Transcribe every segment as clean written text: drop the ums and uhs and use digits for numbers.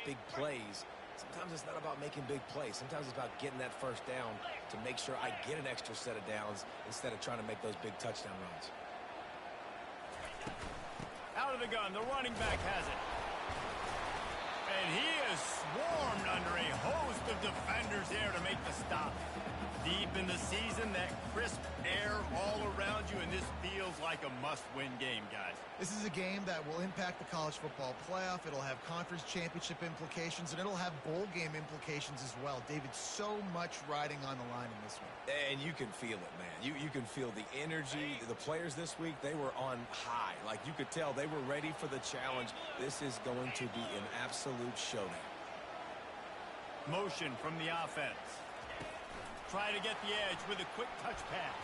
big plays. Sometimes it's not about making big plays. Sometimes it's about getting that first down to make sure I get an extra set of downs instead of trying to make those big touchdown runs. Out of the gun, the running back has it. And he is swarmed under a host of defenders there to make the stop. Deep in the season, that crisp air all around you, and this feels like a must-win game, guys. This is a game that will impact the college football playoff. It'll have conference championship implications, and it'll have bowl game implications as well. David, so much riding on the line in this one. And you can feel it, man. You can feel the energy. The players this week, they were on high. Like, you could tell they were ready for the challenge. This is going to be an absolute showdown. Motion from the offense. Try to get the edge with a quick touch pass.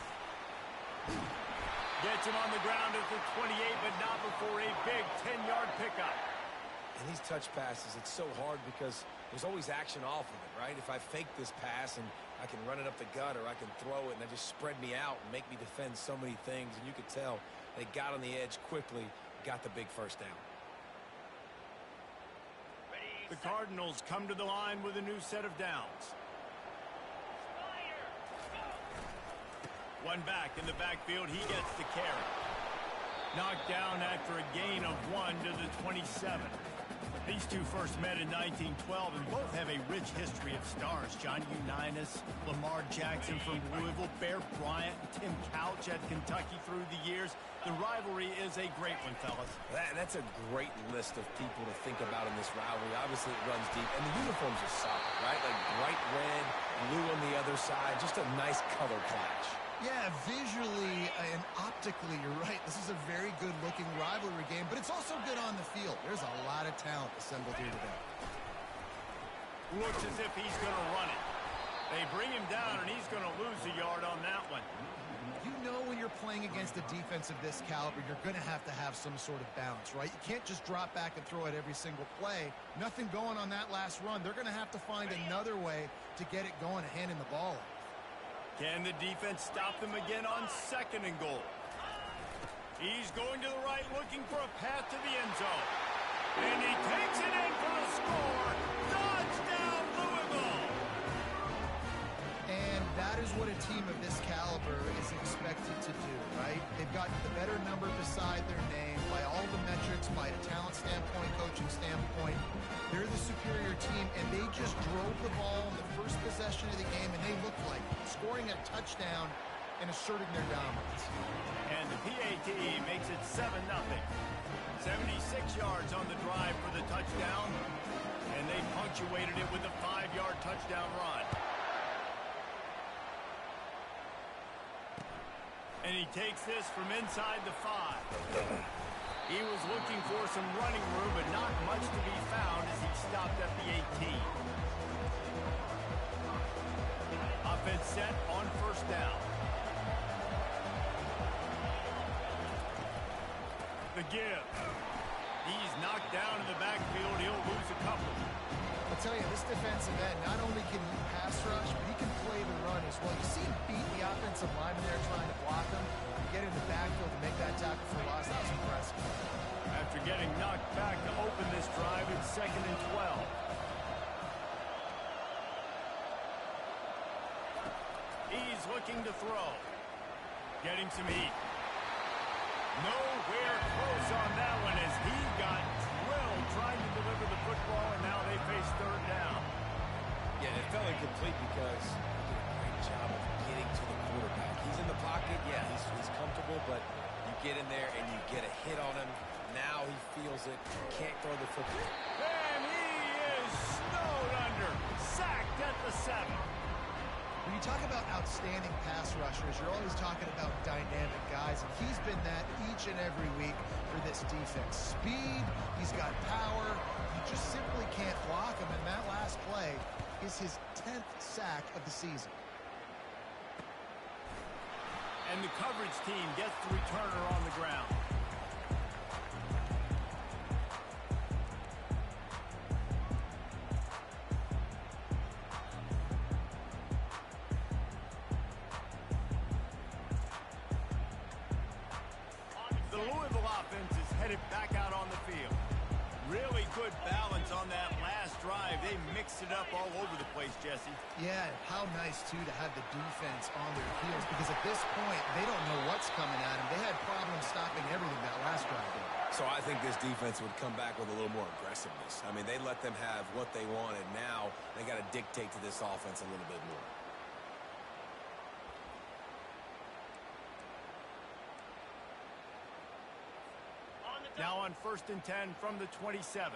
Gets him on the ground at the 28, but not before a big 10-yard pickup. And these touch passes, it's so hard because there's always action off of it, right? If I fake this pass and I can run it up the gut or I can throw it and they just spread me out and make me defend so many things, and you could tell they got on the edge quickly, got the big first down. The Cardinals come to the line with a new set of downs. One back in the backfield, he gets the carry. Knocked down after a gain of 1 to the 27. These two first met in 1912 and both have a rich history of stars. John Unitas, Lamar Jackson from Louisville, Bear Bryant, Tim Couch at Kentucky through the years. The rivalry is a great one, fellas. That's a great list of people to think about in this rivalry. Obviously, it runs deep, and the uniforms are solid, right? Like bright red, blue on the other side, just a nice color clash. Yeah, visually and optically, you're right. This is a very good-looking rivalry game, but it's also good on the field. There's a lot of talent assembled here today. Looks as if he's going to run it. They bring him down, and he's going to lose a yard on that one. You know when you're playing against a defense of this caliber, you're going to have some sort of balance, right? You can't just drop back and throw it every single play. Nothing going on that last run. They're going to have to find another way to get it going and handing the ball off. Can the defense stop them again on 2nd and goal? He's going to the right, looking for a path to the end zone. And he takes it in for the score. Touchdown, Louisville! And that is what a team of this caliber is expected to do, right? They've got the better number beside their name by all the metrics, by a talent standpoint, coaching standpoint. They're the superior team, and they just drove the ball in the first possession of the game, and they looked like scoring a touchdown and asserting their dominance. And the PAT makes it 7-0. 76 yards on the drive for the touchdown, and they punctuated it with a 5-yard touchdown run. And he takes this from inside the 5. He was looking for some running room, but not much to be found as he stopped at the 18. Offense set on 1st down. The give. He's knocked down in the backfield. He'll lose a couple. I'll tell you, this defensive end, not only can he pass rush, but he can play the run as well. You see him beat the offensive lineman there trying to block him. Get in the backfield to make that tackle for loss. That was impressive. After getting knocked back to open this drive, it's 2nd and 12. He's looking to throw. Getting some heat. Nowhere close on that one as he got drilled trying to deliver the football, and now they face 3rd down. Yeah, it felt incomplete because he did a great job of getting to the quarterback. He's in the pocket, yeah, he's comfortable, but you get in there and you get a hit on him. Now he feels it, can't throw the football. And he is snowed under, sacked at the 7. When you talk about outstanding pass rushers, you're always talking about dynamic guys, and he's been that each and every week for this defense. Speed, he's got power, you just simply can't block him, and that last play is his 10th sack of the season. And the coverage team gets the returner on the ground. The Louisville offense is headed back out on the field. Really good balance on that last mixed it up all over the place, Jesse. Yeah, how nice, too, to have the defense on their heels, because at this point, they don't know what's coming at them. They had problems stopping everything that last drive. So I think this defense would come back with a little more aggressiveness. I mean, they let them have what they wanted. Now they got to dictate to this offense a little bit more. Now on 1st and 10 from the 27.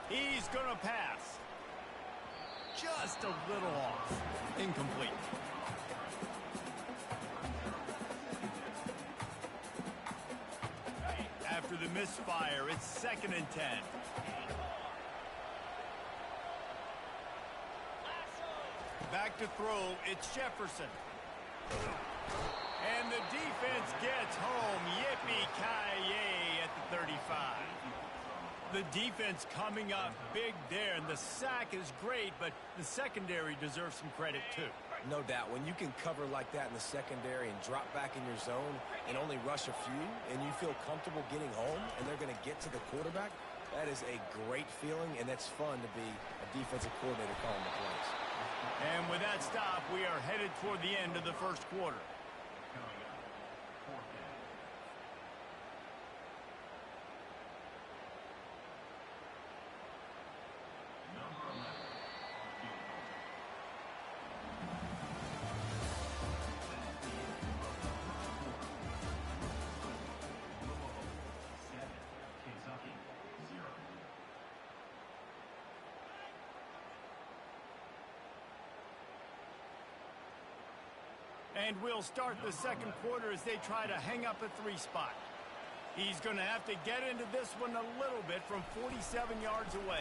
He's going to pass. Just a little off. Incomplete. After the misfire, it's 2nd and 10. Back to throw, it's Jefferson. And the defense gets home. Yippee-ki-yay at the 35. The defense coming up big there, and the sack is great, but the secondary deserves some credit too. No doubt. When you can cover like that in the secondary and drop back in your zone and only rush a few, and you feel comfortable getting home, and they're going to get to the quarterback, that is a great feeling, and that's fun to be a defensive coordinator calling the plays. And with that stop, we are headed toward the end of the first quarter. And we'll start the second quarter as they try to hang up a 3 spot. He's going to have to get into this one a little bit from 47 yards away.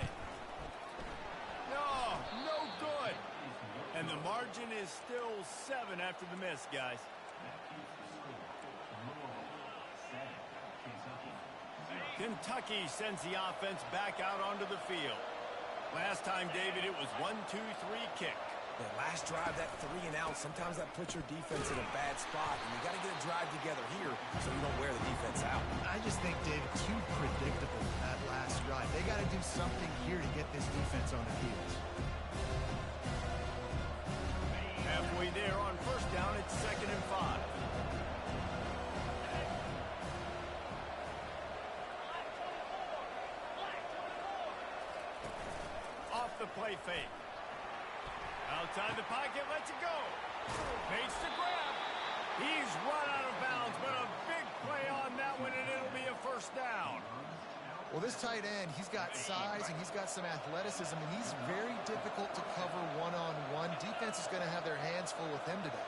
No good. And the margin is still 7 after the miss, guys. Kentucky sends the offense back out onto the field. Last time, David, it was 1-2-3 kick. The last drive, that 3 and out, sometimes that puts your defense in a bad spot, and you got to get a drive together here so you don't wear the defense out. I just think, David, too predictable that last drive. They got to do something here to get this defense on the field. Halfway there on 1st down, it's 2nd and 5. Off the play fake. Outside the pocket, lets it go. Makes the grab. He's run out of bounds, but a big play on that one, and it'll be a 1st down. Well, this tight end, he's got size and he's got some athleticism, and he's very difficult to cover one-on-one. Defense is going to have their hands full with him today.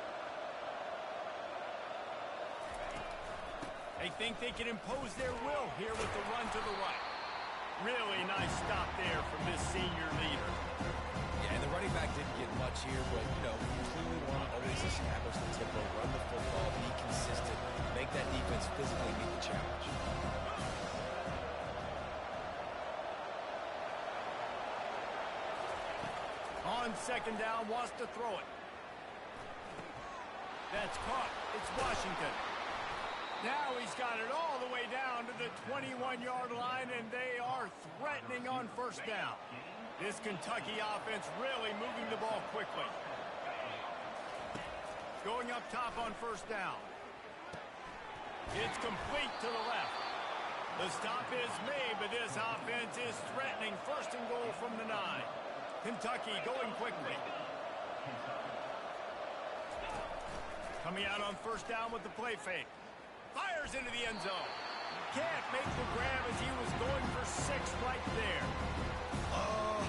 They think they can impose their will here with the run to the right. Really nice stop there from this senior leader. Yeah, and the running back didn't get much here, but, you know, you clearly want to always establish the tempo, run the football, be consistent, make that defense physically meet the challenge. On 2nd down, wants to throw it. That's caught. It's Washington. Now he's got it all the way down to the 21-yard line, and they are threatening on 1st down. This Kentucky offense really moving the ball quickly. Going up top on 1st down. It's complete to the left. The stop is made, but this offense is threatening 1st and goal from the 9. Kentucky going quickly. Coming out on 1st down with the play fake. Fires into the end zone. Can't make the grab as he was going for 6 right there. Oh,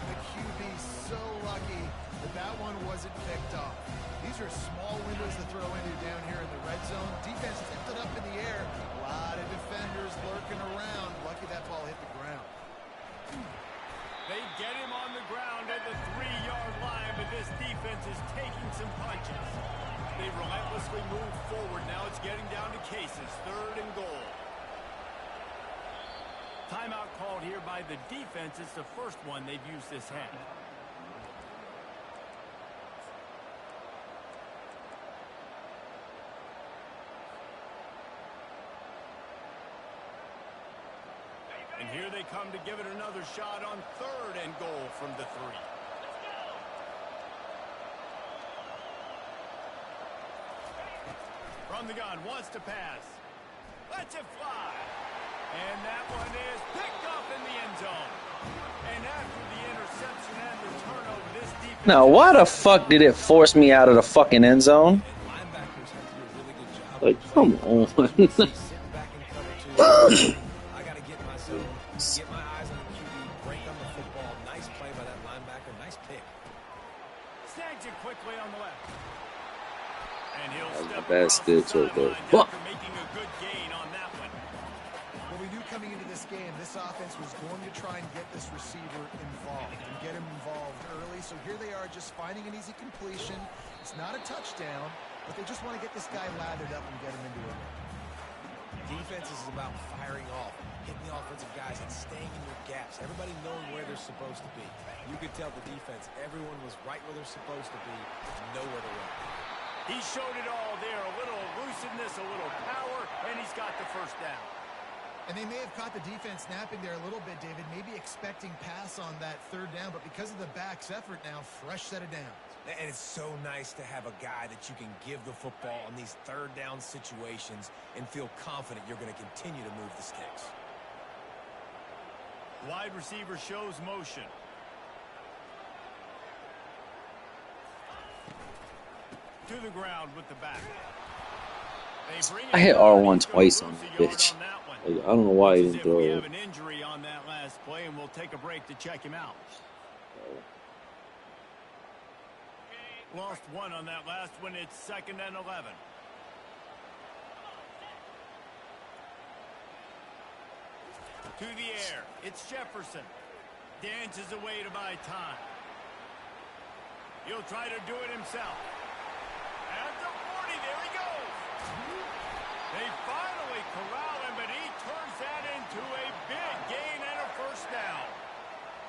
the QB so lucky that that one wasn't picked up. These are small windows to throw into down here in the red zone. Defense tipped it up in the air. A lot of defenders lurking around. Lucky that ball hit the ground. They get him on the ground at the 3-yard line, but this defense is taking some punches. They relentlessly move forward. Now it's getting down to cases. 3rd and goal. Timeout called here by the defense. It's the first one they've used this half. And here they come to give it another shot on 3rd and goal from the 3. From the gun, wants to pass. Lets it fly. And that one is picked up in the end zone. And after the interception and the turnover, this defense... Now, why the fuck did it force me out of the fucking end zone? Like, come on. I got to get in my zone, get my eyes on the QB, break on the football. Nice play by that linebacker. Nice pick. Snags it quickly on the left. And he'll step bad across stitch the right there. sideline after making a good gain on that one. Well, we knew coming into this game, this offense was going to try and get this receiver involved and get him involved early. So here they are just finding an easy completion. It's not a touchdown, but they just want to get this guy lathered up and get him into it. Defense is about firing off, hitting the offensive guys, and staying in your gaps. Everybody knowing where they're supposed to be. You could tell the defense, everyone was right where they're supposed to be, nowhere to run. He showed it all there, a little elusiveness, a little power, and he's got the first down. And they may have caught the defense snapping there a little bit, David, maybe expecting pass on that 3rd down, but because of the back's effort now, fresh set of downs. And it's so nice to have a guy that you can give the football in these 3rd down situations and feel confident you're going to continue to move the sticks. Wide receiver shows motion. To the ground with the back. I hit R1 twice on that bitch. Like, I don't know why he didn't throw We it. have an injury on that last play, and we'll take a break to check him out. Lost 1 on that last one. It's 2nd and 11. To the air. It's Jefferson. Dances away to buy time. He'll try to do it himself. At the 40, there he goes. They finally corral him, but he turns that into a big gain and a first down.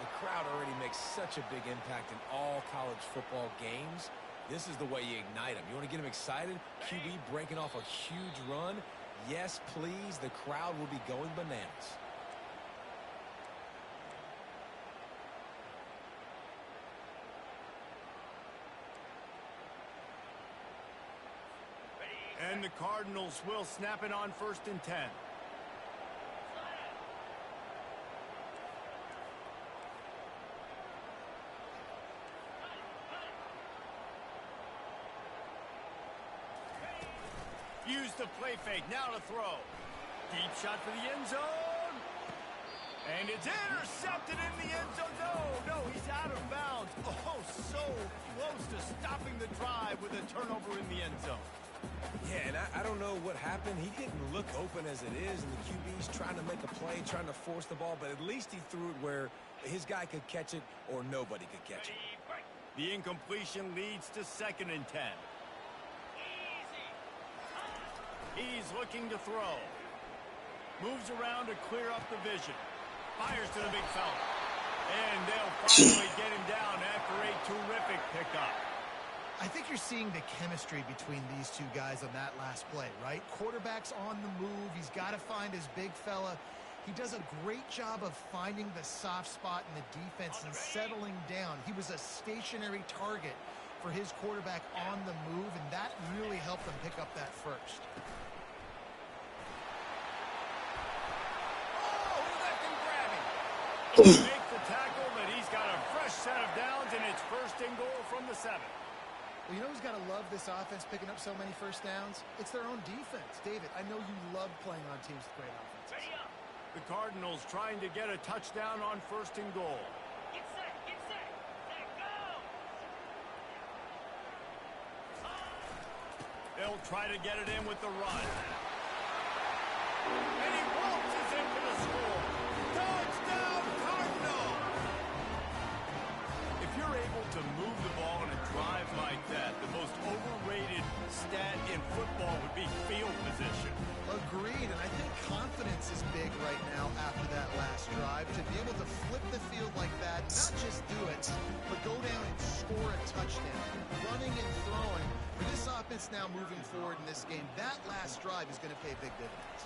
The crowd already makes such a big impact in all college football games. This is the way you ignite them. You want to get them excited? QB breaking off a huge run? Yes, please. The crowd will be going bananas. And the Cardinals will snap it on 1st and 10. Use the play fake. Now to throw. Deep shot for the end zone. And it's intercepted in the end zone. No, he's out of bounds. Oh, so close to stopping the drive with a turnover in the end zone. Yeah, and I don't know what happened. He didn't look open as it is, and the QB's trying to make a play, trying to force the ball, but at least he threw it where his guy could catch it or nobody could catch it. The incompletion leads to 2nd and 10. He's looking to throw. Moves around to clear up the vision. Fires to the big fella. And they'll finally get him down after a terrific pickup. I think you're seeing the chemistry between these two guys on that last play, right? Quarterback's on the move. He's got to find his big fella. He does a great job of finding the soft spot in the defense and settling down. He was a stationary target for his quarterback on the move, and that really helped them pick up that first. Oh, he left him grabbing. He makes the tackle, but he's got a fresh set of downs, and it's 1st and goal from the 7. Well, you know who's got to love this offense picking up so many first downs? It's their own defense. David, I know you love playing on teams with great offenses. The Cardinals trying to get a touchdown on 1st and goal. Get set, go! They'll try to get it in with the run. And he waltzes in for the score. Touchdown, Cardinal! If you're able to move the ball in a drive like that, the most overrated stat in football would be field position. Agreed, and I think confidence is big right now after that last drive. To be able to flip the field like that, not just do it, but go down and score a touchdown. Running and throwing. For this offense now moving forward in this game, that last drive is going to pay big dividends.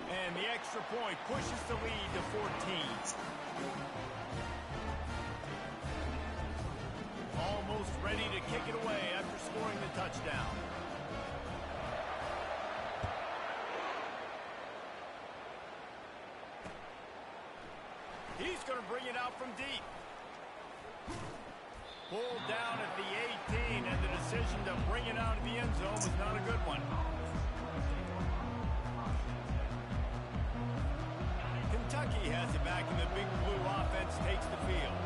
And the extra point pushes the lead to 14. Almost ready to kick it away after scoring the touchdown. He's going to bring it out from deep. Pulled down at the 18, and the decision to bring it out of the end zone was not a good one. Kentucky has it back, and the Big Blue offense takes the field.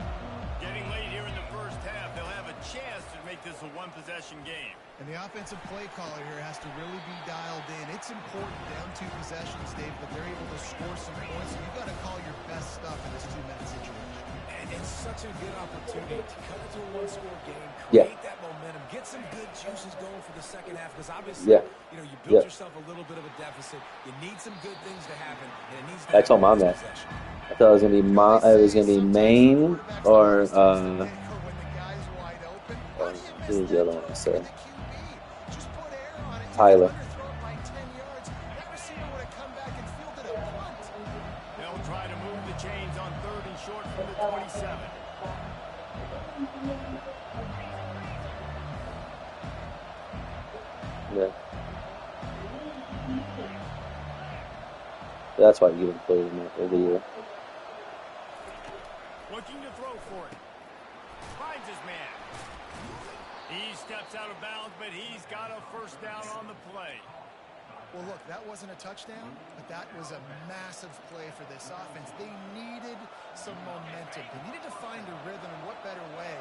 Getting late here in the first half, they'll have a chance to make this a one-possession game. And the offensive play caller here has to really be dialed in. It's important down 2 possessions, Dave, but they're able to score some points. So you've got to call your best stuff in this 2-minute situation. And it's such a good opportunity to cut into a one-score game, Yeah. create that momentum, get some good juices going for the second half. Because obviously, you know, you built yourself a little bit of a deficit. You need some good things to happen, and it needs to I told Mom that. I thought it was gonna be Maine or who was the other one I said? Tyler. They'll try to move the chains on 3rd and short from the 27. Yeah. That's why you didn't play him every year. Looking to throw for it. Finds his man. He steps out of bounds, but he's got a first down on the play. Well, look, that wasn't a touchdown, but that was a massive play for this offense. They needed some momentum. They needed to find a rhythm, and what better way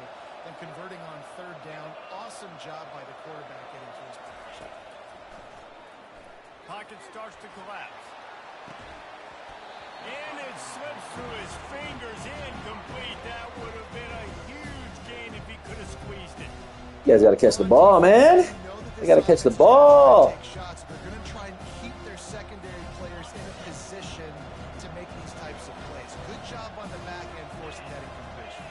than converting on 3rd down. Awesome job by the quarterback getting to his position. Pocket starts to collapse. And it slips through his fingers, incomplete. That would have been a huge gain if he could have squeezed it. You guys got to catch the ball, man. They got to catch the ball. They're going to try and keep their secondary players in a position to make these types of plays. Good job on the back end forcing that incompletion.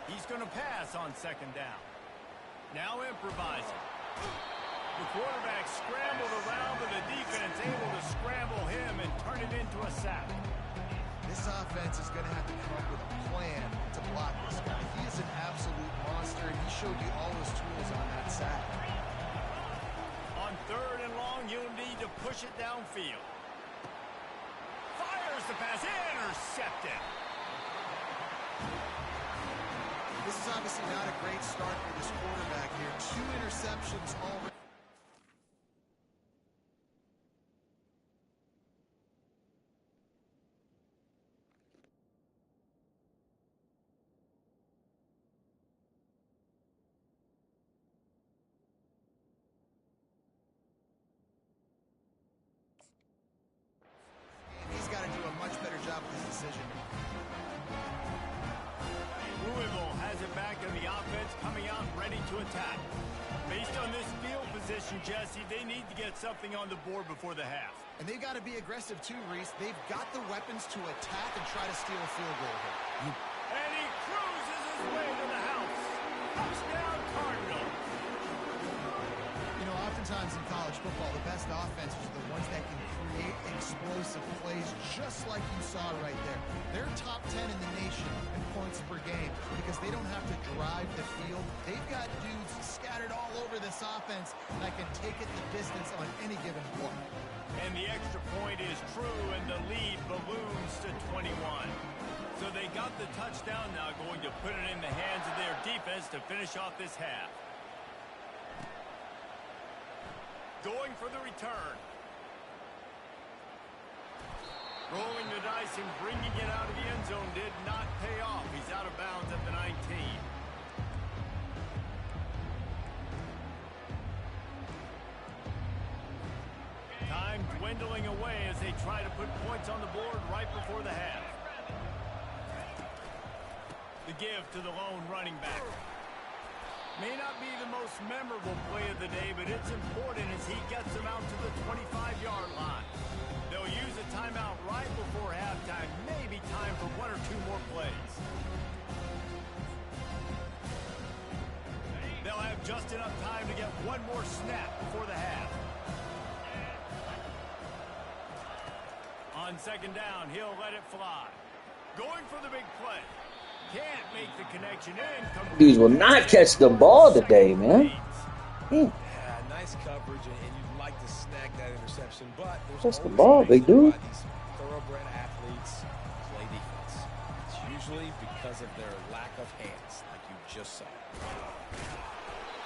He's going to pass on 2nd down. Now improvising. The quarterback scrambled around, but the defense able to scramble him and turn it into a sack. This offense is going to have to come up with a plan to block this guy. He is an absolute monster, and he showed you all his tools on that sack. On 3rd and long, you'll need to push it downfield. Fires the pass, intercepted. This is obviously not a great start for this quarterback here. 2 interceptions already. He's got to do a much better job with his decision. Louisville has it back in the offense, coming out ready to attack. Based on this field position, Jesse, they need to get something on the board before the half. And they've got to be aggressive too, Reese. They've got the weapons to attack and try to steal a field goal here. And he cruises his way to the house. Touchdown, Cardinals. You know, oftentimes in college football, the best offenses are the ones that can create explosive plays just like you saw right there. They're top 10 in the nation in points per game because they don't have to drive the field. They've got dudes scattered all over this offense that can take it the distance on any given play. And the extra point is true, and the lead balloons to 21. So they got the touchdown, now going to put it in the hands of their defense to finish off this half. Going for the return. Rolling the dice and bringing it out of the end zone did not pay off. He's out of bounds at the 19. Time dwindling away as they try to put points on the board right before the half. The give to the lone running back. May not be the most memorable play of the day, but it's important as he gets them out to the 25-yard line. They'll use a timeout right before halftime. Maybe time for 1 or 2 more plays. They'll have just enough time to get one more snap before the half. On second down, he'll let it fly. Going for the big play. Can't make the connection in. Dudes will not catch the ball today, man. Yeah, nice coverage, and you'd like to snag that interception, but there's Catch the ball, big dude. why these thoroughbred athletes play defense. It's usually because of their lack of hands, like you just saw.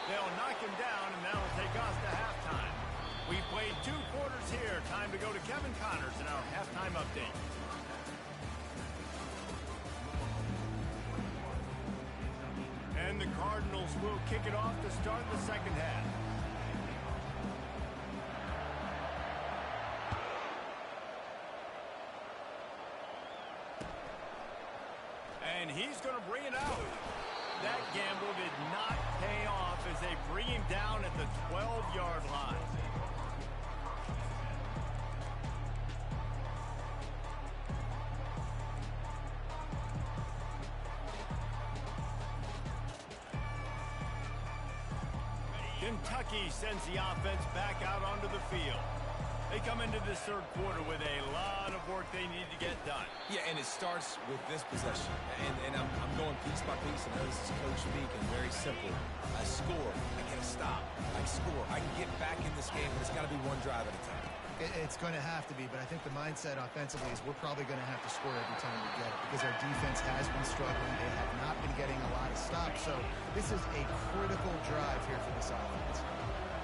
They'll knock him down, and that'll take us to halftime. We played 2 quarters here. Time to go to Kevin Connors in our halftime update. And the Cardinals will kick it off to start the second half. And he's going to bring it out. That gamble did not pay off as they bring him down at the 12-yard line. Kentucky sends the offense back out onto the field. They come into this third quarter with a lot of work they need to get done. Yeah, and it starts with this possession. And I'm going piece by piece. I know this is coach speak and very simple. I score. I get a stop. I score. I can get back in this game, but it's got to be one drive at a time. It's going to have to be, but I think the mindset offensively is we're probably going to have to score every time we get it because our defense has been struggling. They have not been getting a lot of stops. So this is a critical drive here for this offense.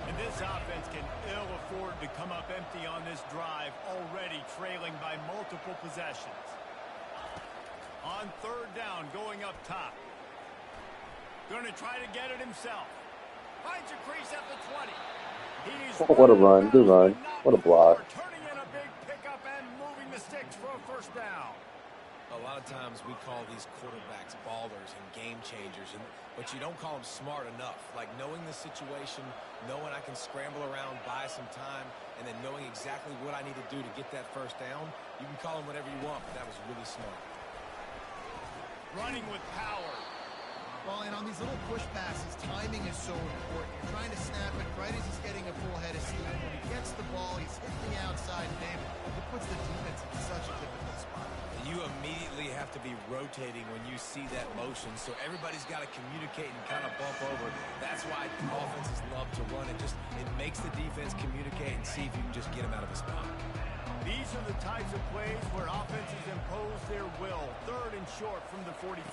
And this offense can ill afford to come up empty on this drive, already trailing by multiple possessions. On third down, going up top. Going to try to get it himself. Finds a crease at the 20. Oh, what a run. Good run. What a block. Turning in a big pickup and moving the sticks for a first down. A lot of times we call these quarterbacks ballers and game changers, but you don't call them smart enough. Like knowing the situation, knowing I can scramble around, buy some time, and then knowing exactly what I need to do to get that first down. You can call them whatever you want, but that was really smart. Running with power. Well, and on these little push passes, timing is so important. You're trying to snap it right as he's getting a full head of steam. When he gets the ball, he's hitting the outside name. It puts the defense in such a difficult spot. You immediately have to be rotating when you see that motion, so everybody's got to communicate and kind of bump over. That's why offenses love to run. It makes the defense communicate and see if you can just get him out of his spot. These are the types of plays where offenses impose their will. Third and short from the 45.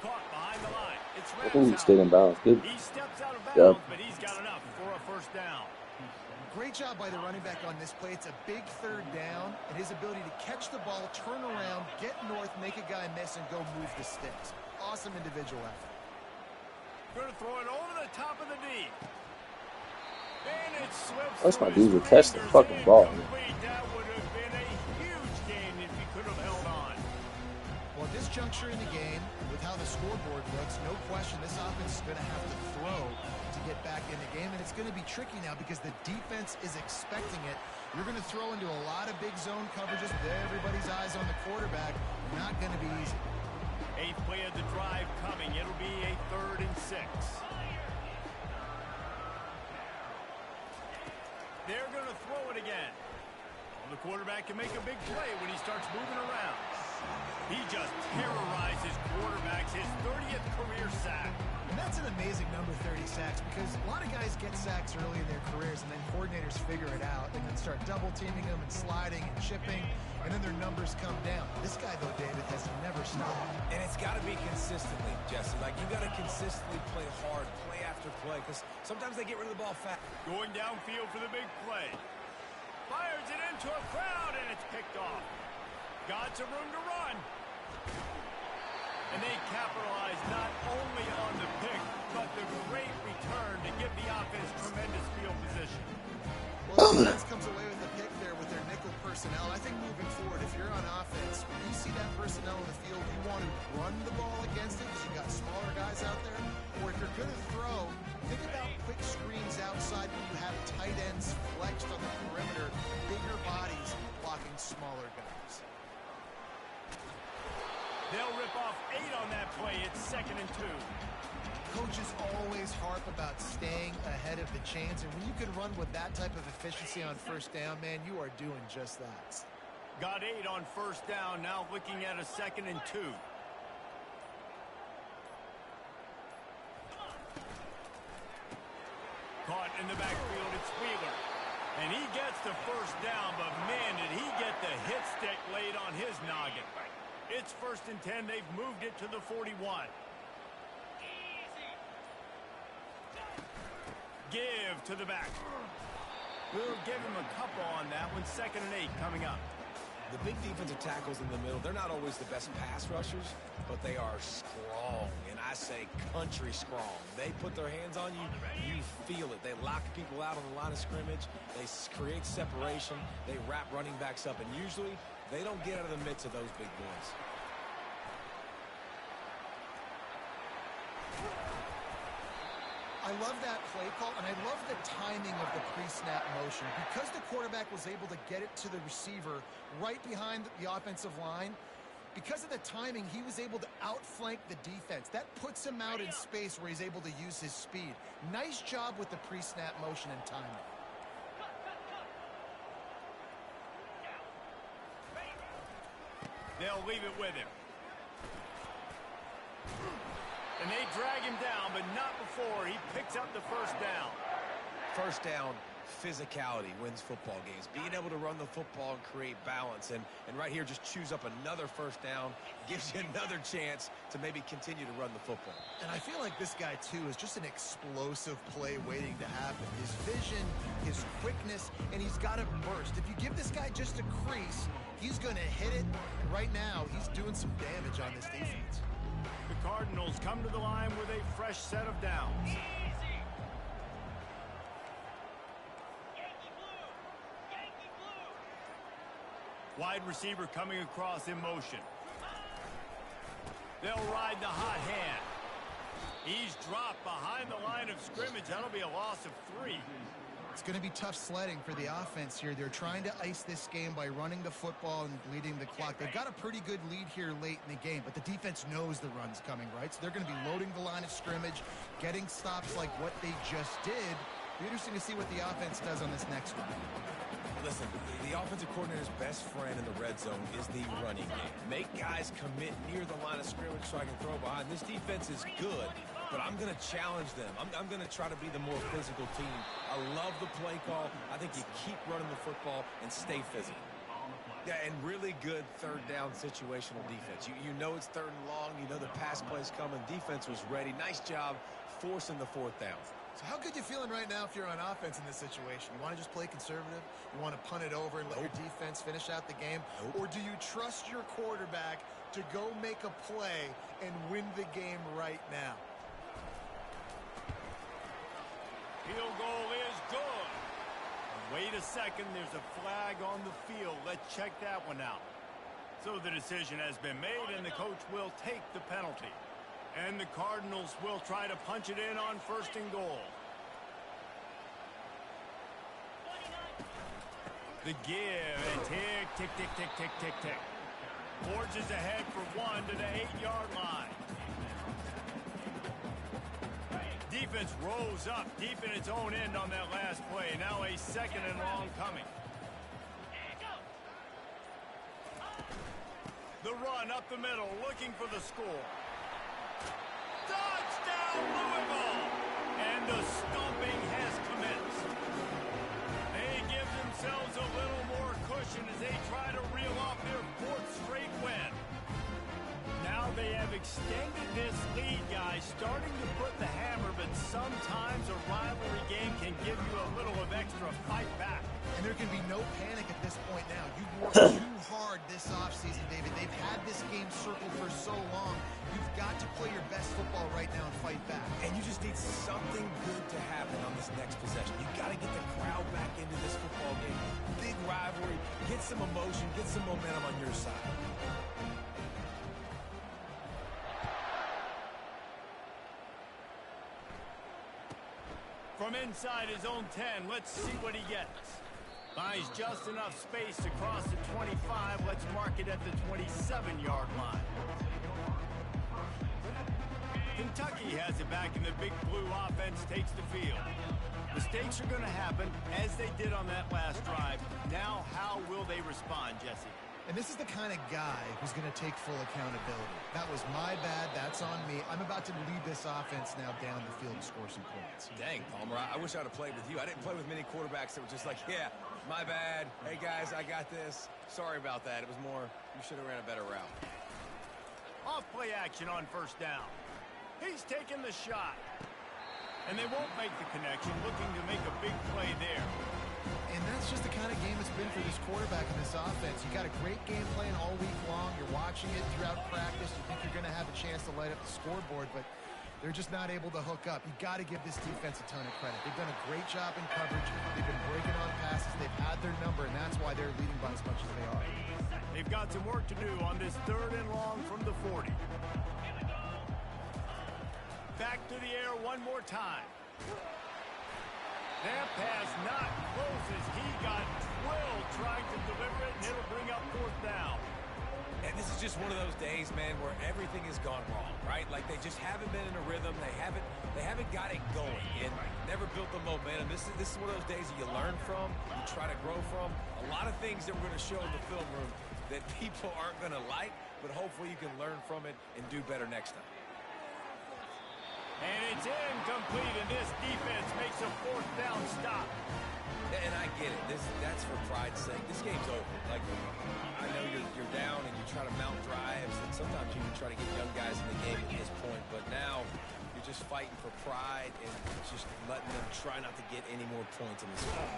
Caught behind the line. It's He stayed in bounds. Good. He steps out of bounds, Yep. but he's got enough for a first down. Great job by the running back on this play. It's a big third down, and his ability to catch the ball, turn around, get north, make a guy miss, and go move the sticks. Awesome individual effort. Going to throw it over the top of the D. And it slips. That's my through dudes his will catch the fingers fucking ball. incomplete. That would have been a huge gain if he could have held on. Well, at this juncture in the game, with how the scoreboard looks, no question this offense is going to have to throw to get back in the game, and it's going to be tricky now because the defense is expecting it. You're going to throw into a lot of big zone coverages with everybody's eyes on the quarterback. Not going to be easy. 8th play of the drive coming. It'll be a 3rd and 6. They're going to throw it again. Well, the quarterback can make a big play when he starts moving around. He just terrorizes quarterbacks, his 30th career sack. And that's an amazing number, 30 sacks, because a lot of guys get sacks early in their careers, and then coordinators figure it out. They can start double-teaming them and sliding and chipping, and then their numbers come down. This guy, though, David, has never stopped. And it's got to be consistently, Jesse. Like, you got to consistently play hard, play after play, because sometimes they get rid of the ball fast. Going downfield for the big play. Fires it into a crowd, and it's picked off. Got some room to run. And they capitalize not only on the pick, but the great return to give the offense tremendous field position. Well, the defense comes away with the pick there with their nickel personnel. I think moving forward, if you're on offense, when you see that personnel in the field, you want to run the ball against it because you've got smaller guys out there. Or if you're going to throw, think about quick screens outside when you have tight ends flexed on the perimeter, bigger bodies blocking smaller guys. They'll rip off 8 on that play. It's 2nd and 2. Coaches always harp about staying ahead of the chains, and when you can run with that type of efficiency on first down, man, you are doing just that. Got 8 on first down, now looking at a 2nd and 2. Caught in the backfield, it's Wheeler. And he gets the first down, but man, did he get the hit stick laid on his noggin. It's 1st and 10, they've moved it to the 41. Give to the back. We'll give him a couple on that one. 2nd and 8 coming up. The big defensive tackles in the middle, they're not always the best pass rushers, but they are strong, and I say country strong. They put their hands on you, you feel it. They lock people out on the line of scrimmage. They create separation. They wrap running backs up, and usually they don't get out of the midst of those big boys. I love that play call, and I love the timing of the pre-snap motion. Because the quarterback was able to get it to the receiver right behind the offensive line, because of the timing, he was able to outflank the defense. That puts him out in space where he's able to use his speed. Nice job with the pre-snap motion and timing. They'll leave it with him. And they drag him down, but not before he picks up the first down. First down, physicality wins football games. Being able to run the football and create balance. And right here, just choose up another first down, gives you another chance to maybe continue to run the football. And I feel like this guy, too, is just an explosive play waiting to happen. His vision, his quickness, and he's got a burst. If you give this guy just a crease, he's going to hit it. And right now, he's doing some damage on this defense. The Cardinals come to the line with a fresh set of downs. Easy. Yankee blue. Wide receiver coming across in motion. They'll ride the hot hand. He's dropped behind the line of scrimmage. That'll be a loss of 3. It's going to be tough sledding for the offense here. They're trying to ice this game by running the football and bleeding the clock. They've got a pretty good lead here late in the game, but the defense knows the run's coming, right? So they're going to be loading the line of scrimmage, getting stops like what they just did. It'll be interesting to see what the offense does on this next one. Listen, the offensive coordinator's best friend in the red zone is the running game. Make guys commit near the line of scrimmage so I can throw behind. This defense is good, but I'm going to challenge them. I'm going to try to be the more physical team. I love the play call. I think you keep running the football and stay physical. Yeah, and really good third down situational defense. You know it's 3rd and long. You know the pass play's coming. Defense was ready. Nice job forcing the 4th down. So how good you feeling right now if you're on offense in this situation? You want to just play conservative? You want to punt it over and let your defense finish out the game? Or do you trust your quarterback to go make a play and win the game right now? Field goal is good. Wait a second, there's a flag on the field. Let's check that one out. So the decision has been made, and the coach will take the penalty. And the Cardinals will try to punch it in on 1st and goal. The give, and tick, tick, tick, tick, tick, tick, tick. Forges ahead for 1 to the 8-yard line. Defense rolls up deep in its own end on that last play. Now a 2nd and long coming. The run up the middle, looking for the score. Touchdown, Louisville! And the stomping has commenced. They give themselves a little more cushion as they try to reel off their 4th straight win. Now they have extended this lead, guys, starting to put the hammer, but sometimes a rivalry game can give you a little of extra fight back. And there can be no panic at this point now. You've worked too hard this offseason, David. They've had this game circled for so long. You've got to play your best football right now and fight back. And you just need something good to happen on this next possession. You got to get the crowd back into this football game. Big rivalry. Get some emotion. Get some momentum on your side. From inside his own 10, let's see what he gets. Buys just enough space to cross the 25. Let's mark it at the 27-yard line. Kentucky has it back, and the big blue offense takes the field. Mistakes are going to happen, as they did on that last drive. Now, how will they respond, Jesse? And this is the kind of guy who's going to take full accountability. That was my bad. That's on me. I'm about to lead this offense now down the field and score some points. Dang, Palmer, I wish I'd have played with you. I didn't play with many quarterbacks that were just like, yeah, my bad. Hey, guys, I got this. Sorry about that. It was more, you should have ran a better route. Off play action on first down. He's taking the shot. And they won't make the connection, looking to make a big play there. And that's just the kind of game it's been for this quarterback and this offense. You got a great game plan all week long. You're watching it throughout practice. You think you're going to have a chance to light up the scoreboard, but they're just not able to hook up. You got to give this defense a ton of credit. They've done a great job in coverage. They've been breaking on passes. They've had their number, and that's why they're leading by as much as they are. They've got some work to do on this 3rd and long from the 40. Back to the air one more time. That pass not close as he got drilled trying to deliver it, and it'll bring up 4th down. And this is just one of those days, man, where everything has gone wrong, right? Like they just haven't been in a rhythm. They haven't got it going and never built the momentum. This is one of those days that you learn from, you try to grow from. A lot of things that we're going to show in the film room that people aren't going to like, but hopefully you can learn from it and do better next time. And it's incomplete, and this defense makes a 4th down stop. And I get it. That's for pride's sake. This game's over. Like, I know you're down and you try to mount drives, and sometimes you can try to get young guys in the game at this point, but now you're just fighting for pride and just letting them try not to get any more points in this game.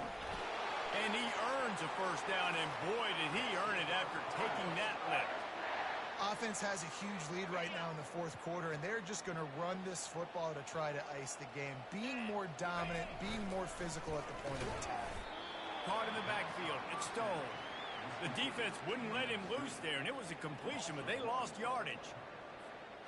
And he earns a 1st down, and boy, did he earn it after taking that lift. Offense has a huge lead right now in the 4th quarter, and they're just going to run this football to try to ice the game. Being more dominant, being more physical at the point of attack. Caught in the backfield. It's Stone. The defense wouldn't let him loose there, and it was a completion, but they lost yardage.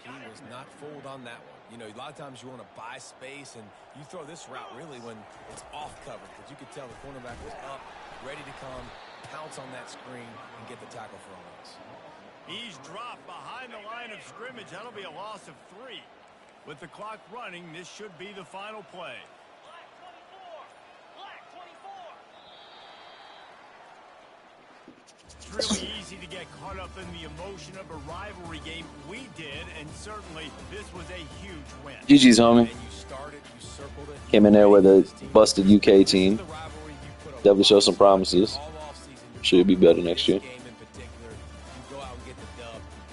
He was not fooled on that one. You know, a lot of times you want to buy space, and you throw this route really when it's off cover, because you could tell the cornerback was up, ready to come, pounce on that screen, and get the tackle for a loss. He's dropped behind the line of scrimmage. That'll be a loss of 3. With the clock running, this should be the final play. Black 24. Black 24. It's really easy to get caught up in the emotion of a rivalry game. We did, and certainly this was a huge win. GG's, homie. And you started, you circled it. Came in there with a busted UK team. Definitely show some promises. Should be better next year.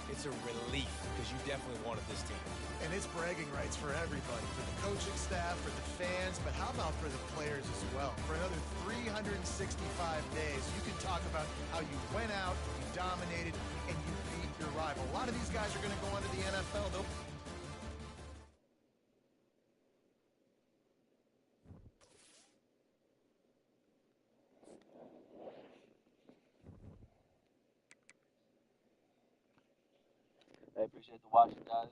It's a relief because you definitely wanted this team. And it's bragging rights for everybody, for the coaching staff, for the fans, but how about for the players as well? For another 365 days, you can talk about how you went out, you dominated, and you beat your rival. A lot of these guys are going to go on to the NFL. They'll I appreciate the watching, guys.